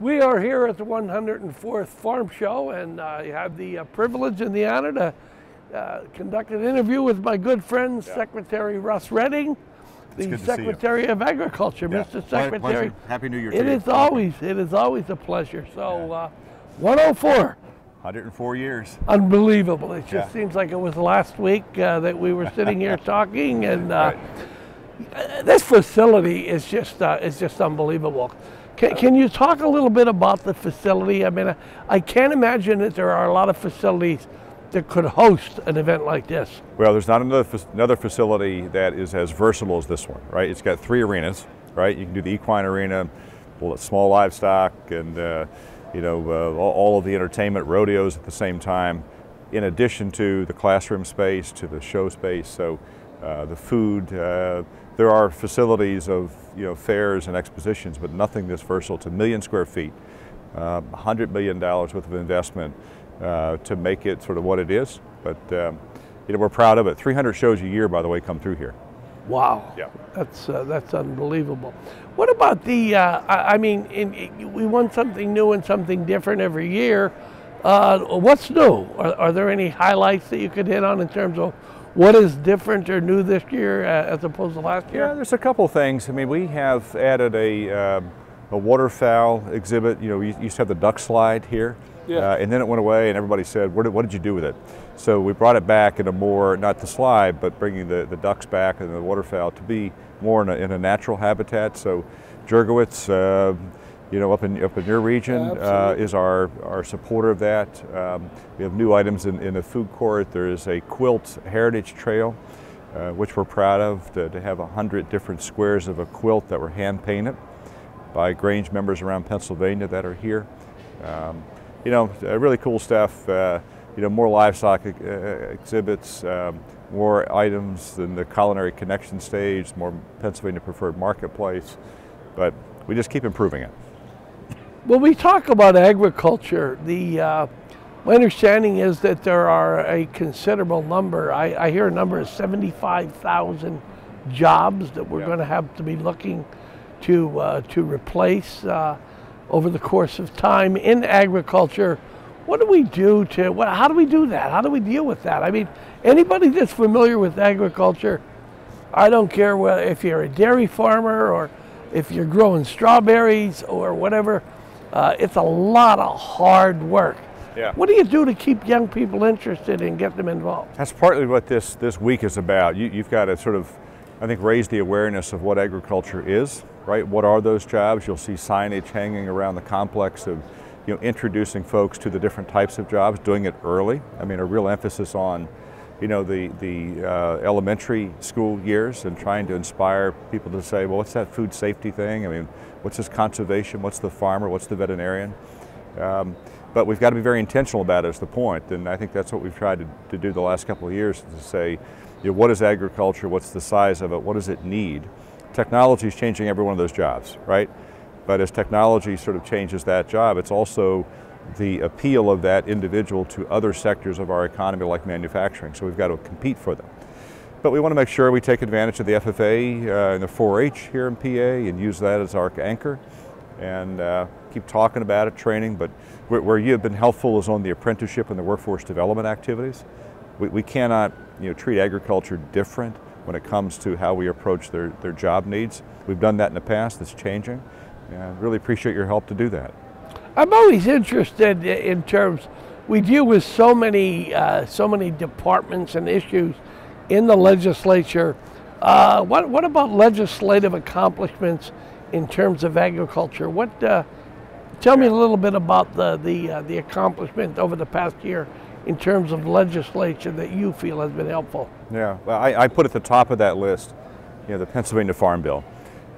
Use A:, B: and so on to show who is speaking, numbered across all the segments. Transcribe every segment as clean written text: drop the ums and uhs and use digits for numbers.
A: We are here at the 104th Farm Show, and I have the privilege and the honor to conduct an interview with my good friend, Secretary Russ Redding, the Secretary of Agriculture. Mr. Secretary,
B: pleasure. Happy New Year to
A: you. It is always a pleasure. So, 104.
B: 104 years.
A: Unbelievable. It just seems like it was last week that we were sitting here talking, and this facility is just unbelievable. Can you talk a little bit about the facility? I mean, I can't imagine that there are a lot of facilities that could host an event like this.
B: Well, there's not another facility that is as versatile as this one, right? It's got 3 arenas, right? You can do the equine arena, small livestock, and all of the entertainment, rodeos at the same time, in addition to the classroom space, to the show space. So the food, there are facilities of fairs and expositions, but nothing this versatile. It's 1 million square feet, $100 million worth of investment to make it sort of what it is. But we're proud of it. 300 shows a year, by the way, come through here.
A: Wow, yeah, that's unbelievable. What about the? We want something new and something different every year. What's new? Are there any highlights that you could hit on in terms of what is different or new this year as opposed to last year?
B: Yeah, there's a couple of things. I mean, we have added a waterfowl exhibit. We used to have the duck slide here, and then it went away, and everybody said, what did you do with it? So we brought it back in a more, not the slide, but bringing the ducks back and the waterfowl to be more in a natural habitat. So Jergowitz, up in your region is our supporter of that. We have new items in the food court. There is a quilt heritage trail, which we're proud of, to have 100 different squares of a quilt that were hand painted by Grange members around Pennsylvania that are here. Really cool stuff. More livestock exhibits, more items in the culinary connection stage, more Pennsylvania preferred marketplace, but we just keep improving it.
A: When we talk about agriculture, my understanding is that there are a considerable number. I hear a number of 75,000 jobs that we're going to have to be looking to replace over the course of time in agriculture. What do we do how do we do that? How do we deal with that? I mean, anybody that's familiar with agriculture, I don't care if you're a dairy farmer or if you're growing strawberries or whatever, it's a lot of hard work. Yeah. What do you do to keep young people interested and get them involved?
B: That's partly what this week is about. You've got to sort of, I think, raise the awareness of what agriculture is, right? What are those jobs? You'll see signage hanging around the complex of introducing folks to the different types of jobs, doing it early. I mean, a real emphasis on the elementary school years and trying to inspire people to say, well, what's that food safety thing? I mean, what's this conservation? What's the farmer? What's the veterinarian? But we've got to be very intentional about it, is the point. And I think that's what we've tried to do the last couple of years, to say, what is agriculture? What's the size of it? What does it need? Technology is changing every one of those jobs, right? But as technology sort of changes that job, it's also the appeal of that individual to other sectors of our economy, like manufacturing. So we've got to compete for them. But we want to make sure we take advantage of the FFA and the 4-H here in PA and use that as our anchor and keep talking about it, training. But where you have been helpful is on the apprenticeship and the workforce development activities. We cannot treat agriculture different when it comes to how we approach their job needs. We've done that in the past. It's changing. And really appreciate your help to do that.
A: I'm always interested in terms, we deal with so many departments and issues in the legislature. What about legislative accomplishments in terms of agriculture? Tell me a little bit about the accomplishment over the past year in terms of legislation that you feel has been helpful.
B: Yeah, well, I put at the top of that list, the Pennsylvania Farm Bill.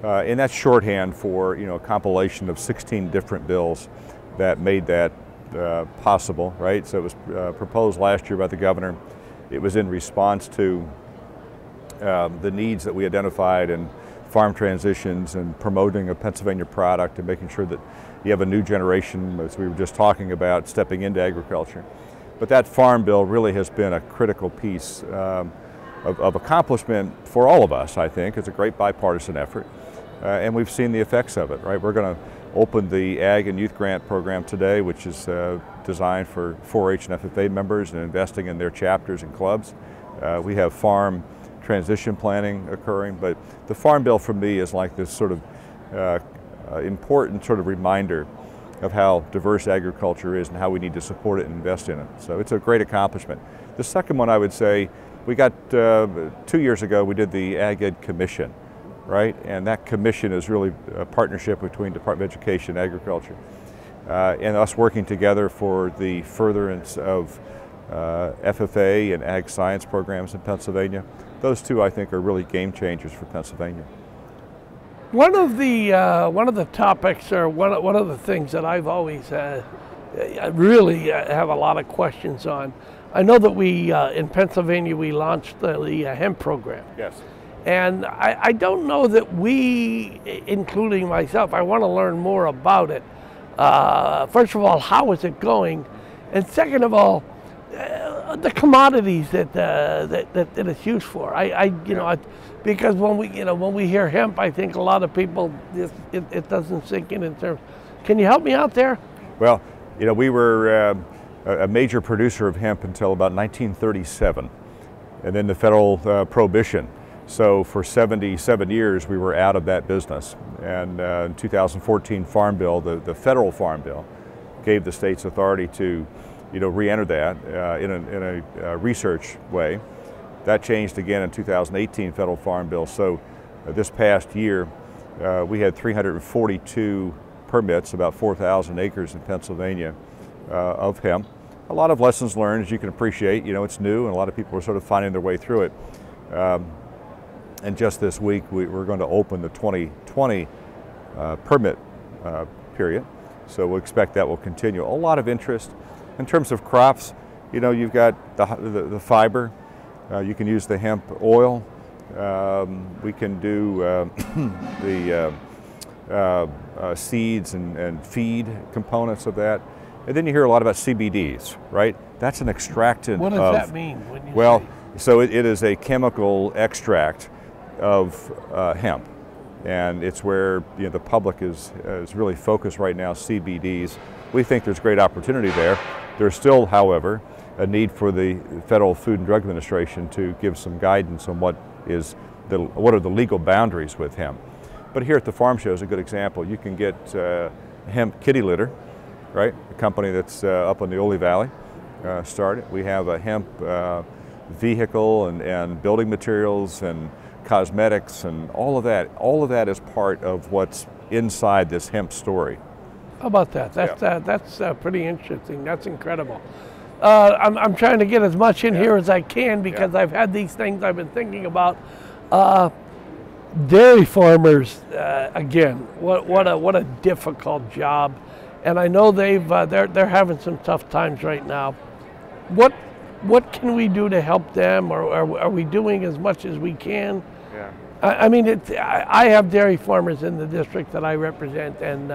B: And that's shorthand for a compilation of 16 different bills that made that possible, right? So it was proposed last year by the governor. It was in response to the needs that we identified in farm transitions and promoting a Pennsylvania product and making sure that you have a new generation, as we were just talking about, stepping into agriculture. But that Farm Bill really has been a critical piece of accomplishment for all of us, I think. It's a great bipartisan effort. and we've seen the effects of it, right? We're going to open the Ag and Youth Grant program today, which is designed for 4-H and FFA members and investing in their chapters and clubs. We have farm transition planning occurring, but the Farm Bill for me is like this sort of important sort of reminder of how diverse agriculture is and how we need to support it and invest in it. So it's a great accomplishment. The second one I would say, we got 2 years ago, we did the Ag Ed Commission, right? And that commission is really a partnership between Department of Education and Agriculture. And us working together for the furtherance of FFA and ag science programs in Pennsylvania. Those two, I think, are really game changers for Pennsylvania.
A: One of the topics, or one of the things that I've always really have a lot of questions on. I know that we in Pennsylvania we launched the hemp program.
B: Yes.
A: And I don't know that we, including myself, I want to learn more about it. First of all, how is it going? And second of all, the commodities that it's used for. Because when we hear hemp, I think a lot of people it doesn't sink in terms. Can you help me out there?
B: Well, we were a major producer of hemp until about 1937, and then the federal prohibition. So for 77 years, we were out of that business. And in 2014 Farm Bill, the federal Farm Bill, gave the states authority to, re-enter that in a research way. That changed again in 2018 federal Farm Bill. So this past year, we had 342 permits, about 4,000 acres in Pennsylvania of hemp. A lot of lessons learned, as you can appreciate. It's new, and a lot of people are sort of finding their way through it. And just this week, we're going to open the 2020 permit period. So we'll expect that will continue. A lot of interest. In terms of crops, you've got the fiber. You can use the hemp oil. We can do the seeds and feed components of that. And then you hear a lot about CBDs, right? That's an extractant.
A: What does that mean? When you
B: well,
A: say?
B: So it is a chemical extract of hemp, and it's where the public is really focused right now. CBDs. We think there's great opportunity there. There's still, however, a need for the Federal Food and Drug Administration to give some guidance on what are the legal boundaries with hemp. But here at the Farm Show is a good example. You can get hemp kitty litter, right? A company that's up in the Ole Valley started. We have a hemp vehicle and building materials and cosmetics and all of that. All of that is part of what's inside this hemp story.
A: How about that? That's pretty interesting. That's incredible. I'm trying to get as much in here as I can because I've had these things I've been thinking about. Dairy farmers, again, what a difficult job, and I know they're having some tough times right now. What can we do to help them, or are we doing as much as we can?
B: Yeah.
A: I have dairy farmers in the district that I represent, and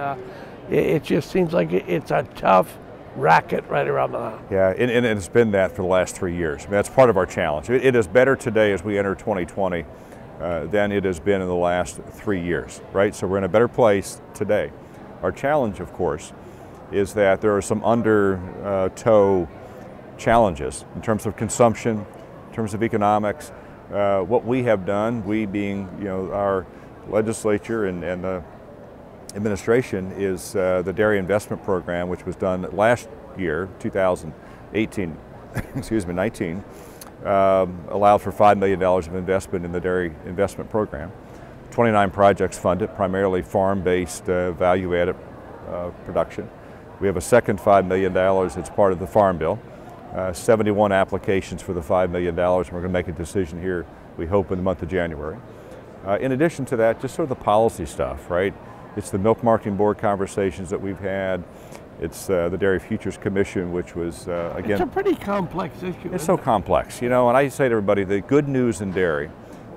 A: it just seems like it's a tough racket right around the house.
B: Yeah, and it's been that for the last 3 years. I mean, that's part of our challenge. It is better today as we enter 2020 than it has been in the last 3 years, right? So we're in a better place today. Our challenge, of course, is that there are some undertow challenges in terms of consumption, in terms of economics. What we have done, we being our legislature and the administration, is the Dairy Investment Program, which was done last year, 2018, excuse me, 19, allowed for $5 million of investment in the Dairy Investment Program. 29 projects funded, primarily farm-based value-added production. We have a second $5 million that's part of the Farm Bill. 71 applications for the $5 million, and we're going to make a decision here, we hope, in the month of January. In addition to that, just sort of the policy stuff, right? It's the Milk Marketing Board conversations that we've had. It's the Dairy Futures Commission, which was, again...
A: It's a pretty complex issue.
B: It's so complex, and I say to everybody, the good news in dairy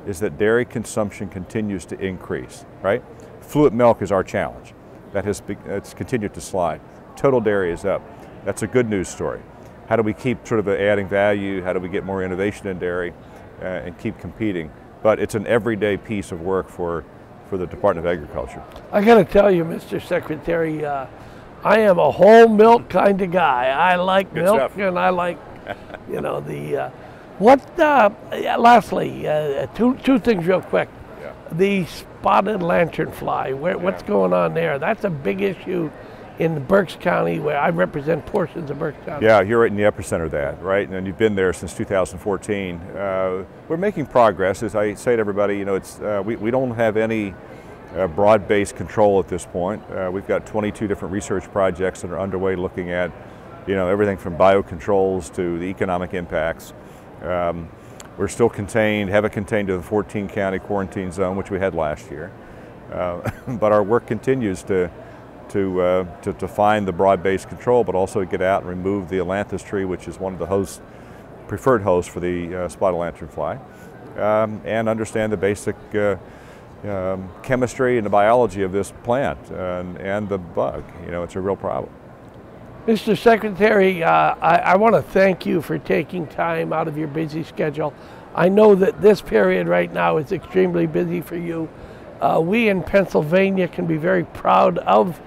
B: is that dairy consumption continues to increase, right? Fluid milk is our challenge. It's continued to slide. Total dairy is up. That's a good news story. How do we keep sort of adding value? How do we get more innovation in dairy and keep competing? But it's an everyday piece of work for for the Department of Agriculture.
A: I got to tell you, Mr. Secretary, I am a whole milk kind of guy. I like
B: Good
A: milk,
B: stuff.
A: and I like, lastly, two things real quick.
B: Yeah.
A: The spotted lanternfly, what's going on there? That's a big issue in Berks County, where I represent portions of Berks County.
B: Yeah, you're right in the epicenter of that, right? And you've been there since 2014. We're making progress. As I say to everybody, it's we don't have any broad-based control at this point. We've got 22 different research projects that are underway looking at, everything from biocontrols to the economic impacts. We're still haven't contained to the 14 county quarantine zone, which we had last year. But our work continues to find the broad-based control, but also to get out and remove the ailanthus tree, which is one of the preferred hosts for the spotted lanternfly, and understand the basic chemistry and the biology of this plant and the bug. It's a real problem.
A: Mr. Secretary, I want to thank you for taking time out of your busy schedule. I know that this period right now is extremely busy for you. We in Pennsylvania can be very proud of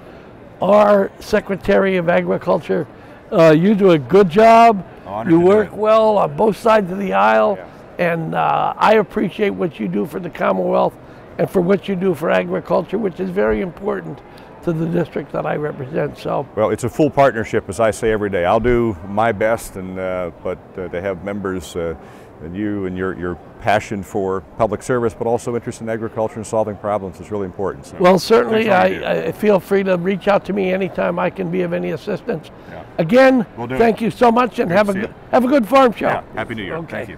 A: our Secretary of Agriculture. You do a good job. You work well on both sides of the aisle, and I appreciate what you do for the Commonwealth and for what you do for agriculture, which is very important to the district that I represent. So,
B: well, it's a full partnership, as I say every day. I'll do my best, but to have members and you and your passion for public service, but also interest in agriculture and solving problems is really important. So,
A: well, certainly, I feel free to reach out to me anytime I can be of any assistance.
B: Yeah.
A: Again,
B: We'll
A: thank you so much, and have a good farm show.
B: Yeah. Happy New Year.
A: Okay.
B: Thank you.